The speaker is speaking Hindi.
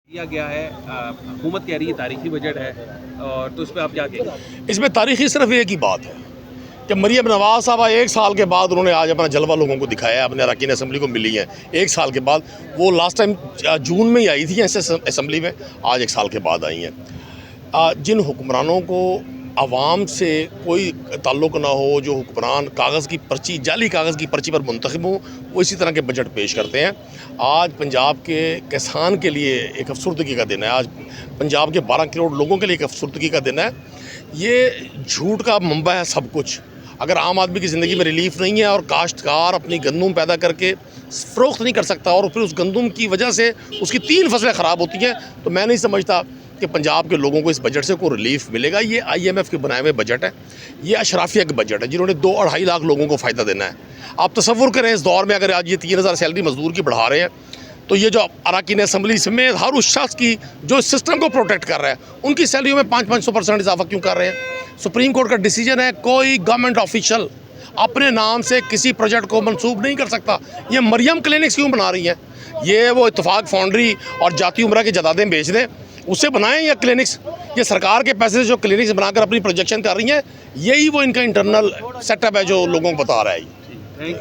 दिया गया है, हुकूमत कह रही है तारीखी बजट है, और तो इस पर आप क्या कहेंगे? इसमें तारीखी सिर्फ एक ही बात है कि मरियम नवाज साहब 1 साल के बाद उन्होंने आज अपना जलवा लोगों को दिखाया, अपने अरकान असम्बली को मिली है 1 साल के बाद। वो लास्ट टाइम जून में ही आई थी असम्बली में, आज 1 साल के बाद आई हैं। जिन हुक्मरानों को आवाम से कोई ताल्लुक़ ना हो, जो हुक्मरान कागज़ की पर्ची, जाली कागज़ की पर्ची पर मुंतखब हों, वो इसी तरह के बजट पेश करते हैं। आज पंजाब के किसान के लिए एक अफसरदगी का दिन है, आज पंजाब के 12 करोड़ लोगों के लिए एक अफसरदगी का दिन है। ये झूठ का मंबा है सब कुछ। अगर आम आदमी की ज़िंदगी में रिलीफ नहीं है और काश्तकार अपनी गंदम पैदा करके फ़रोख्त नहीं कर सकता और फिर उस गंदम की वजह से उसकी 3 फसलें ख़राब होती हैं, तो मैं नहीं समझता कि पंजाब के लोगों को इस बजट से कोई रिलीफ मिलेगा। ये IMF के बनाए हुए बजट है, ये अशराफिया के बजट है जिन्होंने 2-2.5 लाख लोगों को फ़ायदा देना है। आप तसव्वुर करें इस दौर में अगर आज ये 3,000 सैलरी मजदूर की बढ़ा रहे हैं, तो ये जो अरकान असम्बली समेत हर उस शख्स की जो सिस्टम को प्रोटेक्ट कर रहा है, उनकी सैलरियों में 500% इजाफा क्यों कर रहे हैं? सुप्रीम कोर्ट का डिसीजन है, कोई गवर्नमेंट ऑफिशियल अपने नाम से किसी प्रोजेक्ट को मंसूब नहीं कर सकता। ये मरियम क्लिनिक्स क्यों बना रही हैं? ये वो इत्तफाक फाउंड्री और जाती उम्रा की जदादें बेच दें, उससे बनाएं या क्लिनिक्स? ये सरकार के पैसे से जो क्लिनिक्स बनाकर अपनी प्रोजेक्शन कर रही हैं, यही वो इनका इंटरनल सेटअप है जो लोगों को बता रहा है।